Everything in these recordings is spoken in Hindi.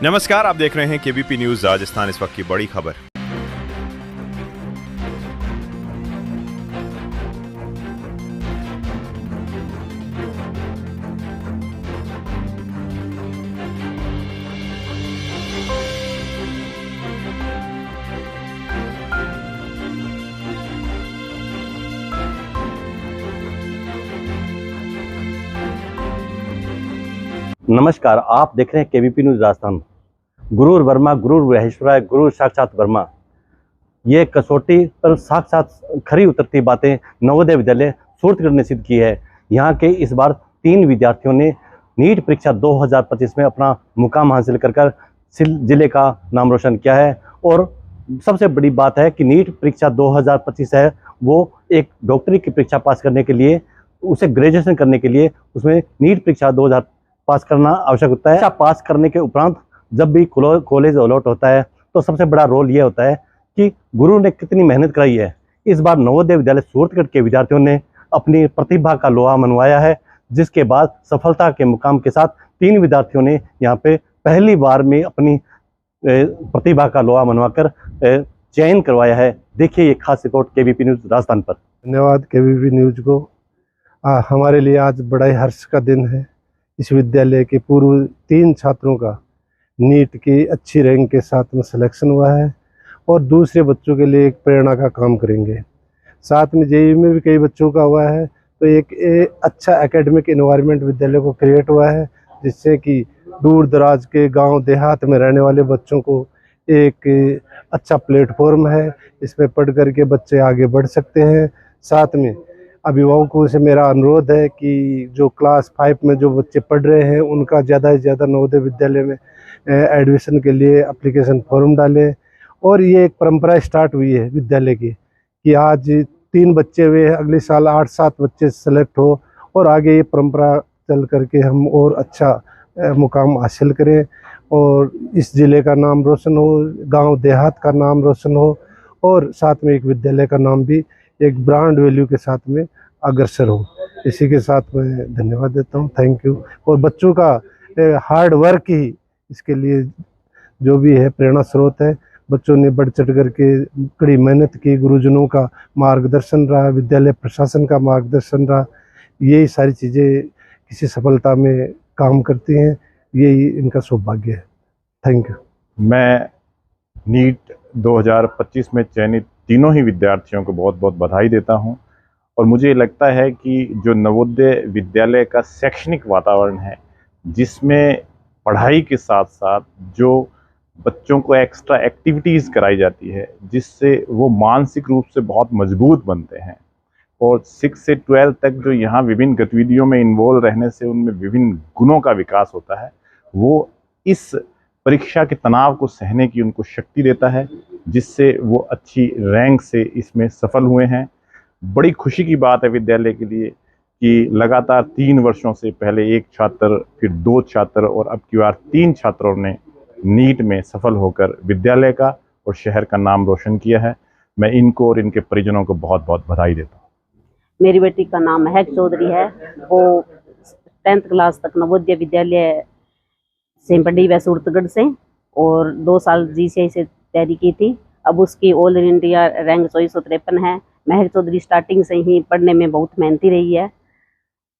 नमस्कार, आप देख रहे हैं केबीपी न्यूज राजस्थान। इस वक्त की बड़ी खबर। नमस्कार, आप देख रहे हैं केबीपी न्यूज राजस्थान। गुरुर वर्मा, गुरुर महेश्वराय, गुरु साक्षात वर्मा, ये कसौटी पर साक्षात खरी उतरती बातें नवोदय विद्यालय सूरतगढ़ ने सिद्ध की है। यहाँ के इस बार 3 विद्यार्थियों ने नीट परीक्षा 2025 में अपना मुकाम हासिल कर जिले का नाम रोशन किया है। और सबसे बड़ी बात है कि नीट परीक्षा 2025 है, वो एक डॉक्टरी की परीक्षा पास करने के लिए, उसे ग्रेजुएशन करने के लिए उसमें नीट परीक्षा 2000 पास करना आवश्यक होता है। पास करने के उपरांत जब भी कॉलेज अलॉट होता है तो सबसे बड़ा रोल ये होता है कि गुरु ने कितनी मेहनत कराई है। इस बार नवोदय विद्यालय सूरतगढ़ के विद्यार्थियों ने अपनी प्रतिभा का लोहा मनवाया है, जिसके बाद सफलता के मुकाम के साथ 3 विद्यार्थियों ने यहाँ पे पहली बार में अपनी प्रतिभा का लोहा मनवाकर चयन करवाया है। देखिए ये खास रिपोर्ट केबीपी न्यूज राजस्थान पर। धन्यवाद केबीपी न्यूज को। हमारे लिए आज बड़ा ही हर्ष का दिन है। इस विद्यालय के पूर्व 3 छात्रों का नीट की अच्छी रैंक के साथ में सिलेक्शन हुआ है और दूसरे बच्चों के लिए एक प्रेरणा का काम करेंगे। साथ में जेईई में भी कई बच्चों का हुआ है, तो एक अच्छा एकेडमिक एनवायरनमेंट विद्यालय को क्रिएट हुआ है, जिससे कि दूर दराज के गांव देहात में रहने वाले बच्चों को एक अच्छा प्लेटफॉर्म है। इसमें पढ़ करके बच्चे आगे बढ़ सकते हैं। साथ में अभिभावकों से मेरा अनुरोध है कि जो क्लास 5 में जो बच्चे पढ़ रहे हैं उनका ज़्यादा से ज़्यादा नवोदय विद्यालय में एडमिशन के लिए एप्लीकेशन फॉर्म डालें। और ये एक परंपरा स्टार्ट हुई है विद्यालय की कि आज 3 बच्चे हुए, अगले साल 8-7 बच्चे सेलेक्ट हो और आगे ये परंपरा चल करके हम और अच्छा मुकाम हासिल करें और इस ज़िले का नाम रोशन हो, गांव देहात का नाम रोशन हो और साथ में एक विद्यालय का नाम भी एक ब्रांड वैल्यू के साथ में अग्रसर हो। इसी के साथ मैं धन्यवाद देता हूँ। Thank you. और बच्चों का हार्ड वर्क ही इसके लिए जो भी है प्रेरणा स्रोत है। बच्चों ने बढ़ चढ़ करके कड़ी मेहनत की, गुरुजनों का मार्गदर्शन रहा, विद्यालय प्रशासन का मार्गदर्शन रहा। यही सारी चीज़ें किसी सफलता में काम करती हैं, यही इनका सौभाग्य है। Thank you. मैं नीट 2025 में चयनित तीनों ही विद्यार्थियों को बहुत बहुत बधाई देता हूं। और मुझे लगता है कि जो नवोदय विद्यालय का शैक्षणिक वातावरण है, जिसमें पढ़ाई के साथ साथ जो बच्चों को एक्स्ट्रा एक्टिविटीज़ कराई जाती है, जिससे वो मानसिक रूप से बहुत मजबूत बनते हैं, और 6 से 12 तक जो यहाँ विभिन्न गतिविधियों में इन्वॉल्व रहने से उनमें विभिन्न गुणों का विकास होता है, वो इस परीक्षा के तनाव को सहने की उनको शक्ति देता है, जिससे वो अच्छी रैंक से इसमें सफल हुए हैं। बड़ी खुशी की बात है विद्यालय के लिए कि लगातार 3 वर्षों से पहले 1 छात्र, फिर 2 छात्र और अब की बार 3 छात्रों ने नीट में सफल होकर विद्यालय का और शहर का नाम रोशन किया है। मैं इनको और इनके परिजनों को बहुत बहुत बधाई देता हूँ। मेरी बेटी का नाम महक चौधरी है। वो 10th क्लास तक नवोदय विद्यालय से पढ़ी है सूरतगढ़ से, और 2 साल जीसीआई से तैयारी की थी। अब उसकी ऑल इंडिया रैंक 2453 है। महक चौधरी स्टार्टिंग से ही पढ़ने में बहुत मेहनती रही है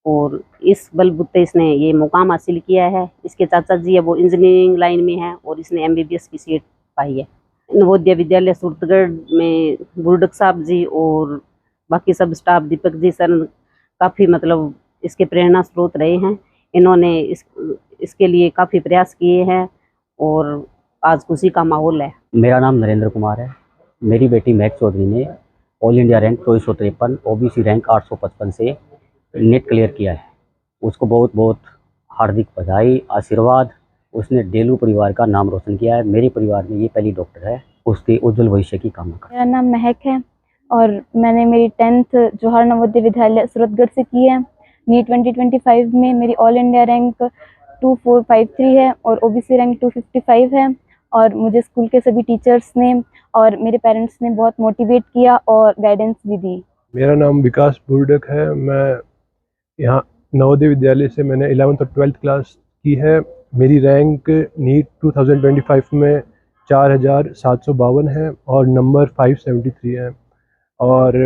और इस बलबूते इसने ये मुकाम हासिल किया है। इसके चाचा जी है वो इंजीनियरिंग लाइन में है और इसने एमबीबीएस की सीट पाई है। नवोदय विद्यालय सूरतगढ़ में गुरुडक साहब जी और बाकी सब स्टाफ, दीपक जी सर, काफ़ी मतलब इसके प्रेरणा स्रोत रहे हैं। इन्होंने इसके लिए काफ़ी प्रयास किए हैं और आज खुशी का माहौल है। मेरा नाम नरेंद्र कुमार है। मेरी बेटी महक चौधरी ने all India rank 2453, OBC rank 855 से नेट क्लियर किया है। उसको बहुत बहुत हार्दिक बधाई, आशीर्वाद। उसने डेलू परिवार का नाम रोशन किया है। मेरे परिवार में ये पहली डॉक्टर है। उसके उज्जवल भविष्य की कामना करता हूं। मेरा नाम महक है और मैंने मेरी 10th जौहर नवोदय विद्यालय सूरतगढ़ से की है। नीट 2025 में मेरी ऑल इंडिया रैंक 2453 है और ओबीसी रैंक 255 है। और मुझे स्कूल के सभी टीचर्स ने और मेरे पेरेंट्स ने बहुत मोटिवेट किया और गाइडेंस भी दी। मेरा नाम विकास बुर्डक है। मैं यहाँ नवोदय विद्यालय से मैंने 11th और 12th क्लास की है। मेरी रैंक नीट 2025 में 4752 है और नंबर 573 है। और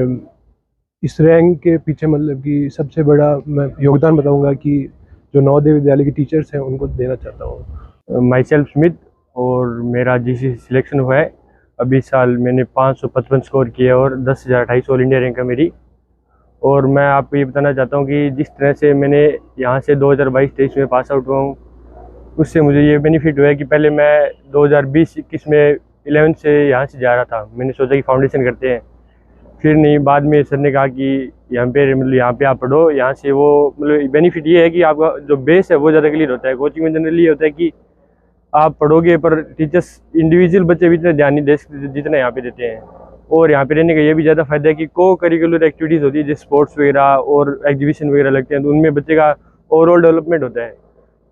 इस रैंक के पीछे मतलब कि सबसे बड़ा मैं योगदान बताऊंगा कि जो नवोदय विद्यालय के टीचर्स हैं उनको देना चाहता हूँ। माई सेल्फ स्मिथ, और मेरा जीसी सिलेक्शन हुआ है। अभी साल मैंने 555 स्कोर किया और 10,028 ऑल इंडिया रैंक है मेरी। और मैं आपको ये बताना चाहता हूँ कि जिस तरह से मैंने यहाँ से 2022-23 में पास आउट हुआ हूँ, उससे मुझे ये बेनिफिट हुआ है कि पहले मैं 2020-21 में 11th से यहाँ से जा रहा था। मैंने सोचा कि फाउंडेशन करते हैं, फिर नहीं, बाद में सर ने कहा कि यहाँ पे आप पढ़ो। यहाँ से वो मतलब बेनिफिट ये है कि आपका जो बेस है वो ज़्यादा क्लियर होता है। कोचिंग में जनरली ये होता है कि आप पढ़ोगे पर टीचर्स इंडिविजुअल बच्चे भी इतना ध्यान नहीं दे जितना यहाँ पे देते हैं। और यहाँ पे रहने का ये भी ज़्यादा फायदा है कि को करिकुलर एक्टिविटीज़ होती है, जैसे स्पोर्ट्स वगैरह और एग्जीबिशन वगैरह लगते हैं, तो उनमें बच्चे का ओवरऑल डेवलपमेंट होता है।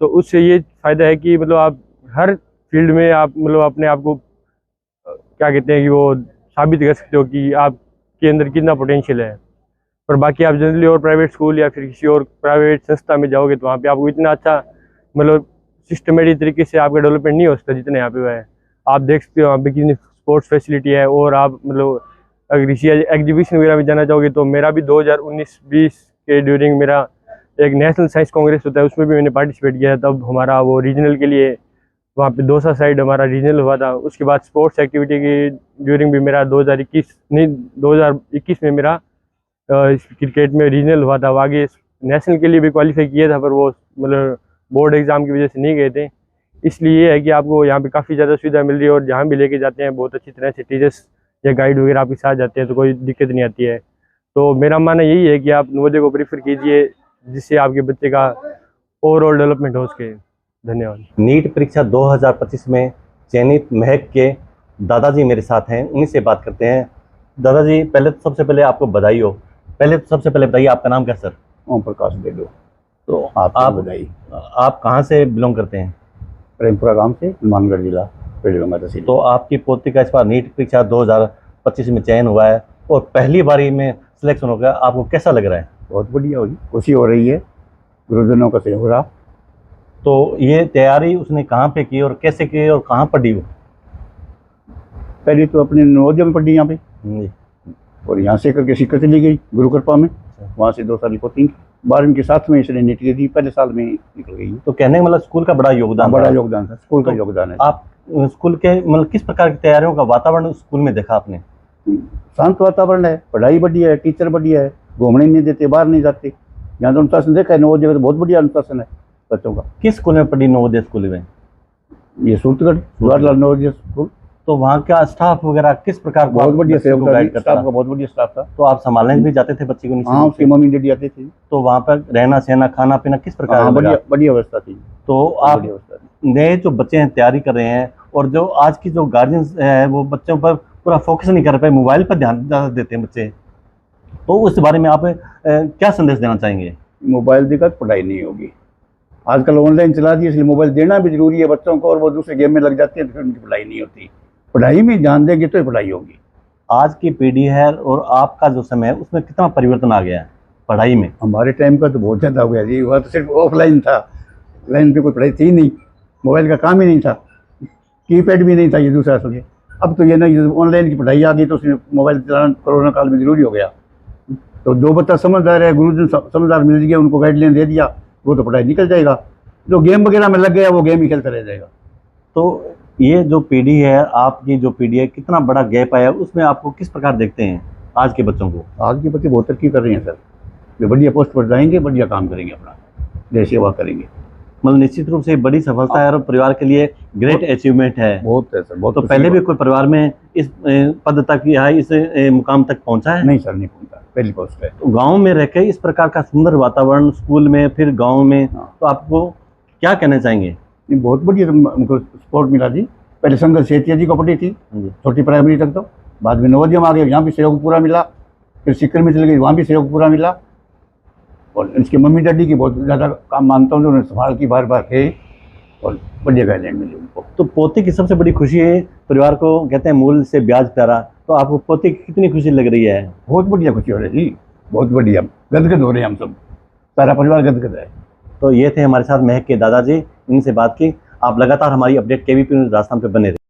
तो उससे ये फ़ायदा है कि मतलब आप हर फील्ड में आप मतलब अपने आप को क्या कहते हैं कि वो साबित कर सकते हो कि आपके अंदर कितना पोटेंशियल है। पर बाकी आप जनरली और प्राइवेट स्कूल या फिर किसी और प्राइवेट संस्था में जाओगे तो वहाँ पे आपको इतना अच्छा मतलब सिस्टमेटिक तरीके से आपका डेवलपमेंट नहीं हो सकता जितना यहाँ पे हुआ है। आप देख सकते हो वहाँ पे कितनी स्पोर्ट्स फैसिलिटी है। और आप मतलब अगर किसी एग्जीबिशन वगैरह में जाना चाहोगे तो मेरा भी 2019-20 के ड्यूरिंग मेरा एक नेशनल साइंस कांग्रेस होता है, उसमें भी मैंने पार्टिसिपेट किया है। तब हमारा वो रीजनल के लिए वहाँ पे दौसा साइड हमारा रीजनल हुआ था। उसके बाद स्पोर्ट्स एक्टिविटी की ड्यूरिंग भी मेरा 2021 में मेरा क्रिकेट में रीजनल हुआ था। आगे नेशनल के लिए भी क्वालिफाई किया था, पर वो मतलब बोर्ड एग्ज़ाम की वजह से नहीं गए थे। इसलिए ये है कि आपको यहाँ पे काफ़ी ज़्यादा सुविधा मिल रही है, और जहाँ भी लेके जाते हैं बहुत अच्छी तरह से टीचर्स या गाइड वगैरह आपके साथ जाते हैं, तो कोई दिक्कत नहीं आती है। तो मेरा मानना यही है कि आप नवोदय को प्रीफर कीजिए, जिससे आपके बच्चे का ओवरऑल डेवलपमेंट हो सके। धन्यवाद। नीट परीक्षा 2025 में चयनित महक के दादाजी मेरे साथ हैं, उन्हीं से बात करते हैं। दादाजी, पहले तो सबसे पहले आपको बधाई हो। पहले तो सबसे पहले बताइए आपका नाम क्या सर? ओम प्रकाश दे दो। तो आप बधाई। आप कहाँ से बिलोंग करते हैं? प्रेमपुरा गांव से, हनुमानगढ़ जिला, पेड़गंगा तहसील। तो आपकी पोती का इस बार नीट परीक्षा 2025 में चयन हुआ है और पहली बारी में सिलेक्शन हो गया, आपको कैसा लग रहा है? बहुत बढ़िया होगी, खुशी हो रही है, गुरुजनों का सहयोग रहा। तो ये तैयारी उसने कहाँ पे की और कैसे की और कहाँ पढ़ी वो? पहले तो अपने नवोदय में पढ़ी यहाँ पे, जी। और यहाँ से करके सीकर चली गई गुरु कृपा में। वहाँ से 2 साल कोचिंग, 12वीं के साथ में इसने नीट की थी, पहले साल में निकल गई। तो कहने का मतलब स्कूल का बड़ा योगदान बड़ा था। योगदान था, स्कूल का तो योगदान है। आप स्कूल के मतलब किस प्रकार की तैयारियों का वातावरण स्कूल में देखा आपने? शांत वातावरण है, पढ़ाई बढ़िया है, टीचर बढ़िया है, घूमने नहीं देते, बाहर नहीं जाते। यहाँ तो अनुशासन देखा है, नवोदय का तो बहुत बढ़िया अनुशासन है बच्चों का। किस स्कूल में पढ़ी नवोदय स्कूल में? ये सूरतगढ़ जवाहरलाल नवोदय स्कूल। तो वहाँ का स्टाफ वगैरह किस प्रकार बहुत बढ़िया सहयोग था, गाइड करता स्टाफ था? का बहुत बढ़िया स्टाफ था। तो आप संभालने भी जाते थे बच्चे को? हाँ, उसकी मम्मी डैडी आते थे। तो वहाँ पर रहना सहना खाना पीना किस प्रकार हाँ, लगा? बढ़िया बढ़िया व्यवस्था थी। तो आप बढ़िया व्यवस्था थी। नए जो बच्चे हैं तैयारी कर रहे हैं, और जो आज की जो गार्जियंस है वो बच्चों पर पूरा फोकस नहीं कर पाए, मोबाइल पर ध्यान ज़्यादा देते हैं बच्चे, तो उस बारे में आप क्या संदेश देना चाहेंगे? मोबाइल देकर पढ़ाई नहीं होगी। आजकल ऑनलाइन चला दिया, इसलिए मोबाइल देना भी जरूरी है बच्चों को, और वो दूसरे गेम में लग जाते हैं तो फिर उनकी पढ़ाई नहीं होती। पढ़ाई में ध्यान देंगे तो ही पढ़ाई होगी। आज की पीढ़ी है और आपका जो समय है उसमें कितना परिवर्तन आ गया है पढ़ाई में? हमारे टाइम का तो बहुत ज़्यादा हो गया जी, वह तो सिर्फ ऑफलाइन था, लाइन पे कोई पढ़ाई थी नहीं, मोबाइल का काम ही नहीं था, कीपैड भी नहीं था ये दूसरा सुनिए। अब तो ये ना, ऑनलाइन की पढ़ाई आ गई तो उसमें मोबाइल चलाना कोरोना काल में जरूरी हो गया। तो जो बच्चा समझदार है, गुरुजन समझदार मिल गया, उनको गाइडलाइन दे दिया, वो तो पढ़ाई निकल जाएगा। जो गेम वगैरह में लग गया वो गेम ही खेलता रह जाएगा। तो ये जो पीढ़ी है, आपकी जो पीढ़ी है, कितना बड़ा गैप आया, उसमें आपको किस प्रकार देखते हैं आज के बच्चों को? आज के बच्चे बहुत तरक्की कर रहे हैं सर, वे बढ़िया पोस्ट पर जाएंगे, बढ़िया काम करेंगे, अपना देश सेवा करेंगे। मतलब निश्चित रूप से बड़ी सफलता है और परिवार के लिए ग्रेट अचीवमेंट है। बहुत है सर, बहुत। तो पहले भी कोई परिवार में इस पद तक या इस मुकाम तक पहुंचा है? नहीं सर, नहीं पहुंचा, पहली पोस्ट है। तो गांव में रहकर इस प्रकार का सुंदर वातावरण, स्कूल में फिर गांव में, तो आपको क्या कहना चाहेंगे? नहीं, बहुत बढ़िया उनको सपोर्ट मिला जी। पहले संघर्ष सेठिया जी को पढ़ी थी छोटी प्राइमरी तक, तो बाद में नवोदय में आ गए, यहाँ भी सहयोग पूरा मिला। फिर सीकर में चले गए, वहाँ भी सहयोग पूरा मिला। और इसके मम्मी डैडी की बहुत ज़्यादा काम मानता हूँ, जो उन्होंने संभाल की बार बार है, और बढ़िया गाइडलाइन मिली उनको। तो पोते की सबसे बड़ी खुशी है, परिवार को कहते हैं मूल से ब्याज प्यारा, तो आपको पोते की कितनी खुशी लग रही है? बहुत बढ़िया खुशी हो रही है जी, बहुत बढ़िया, गदगद हो रहे हैं हम सब, सारा परिवार गदगद है। तो ये थे हमारे साथ महक के दादाजी, इनसे बात की। आप लगातार हमारी अपडेट केवीपी न्यूज़ राजस्थान पे बने रहे।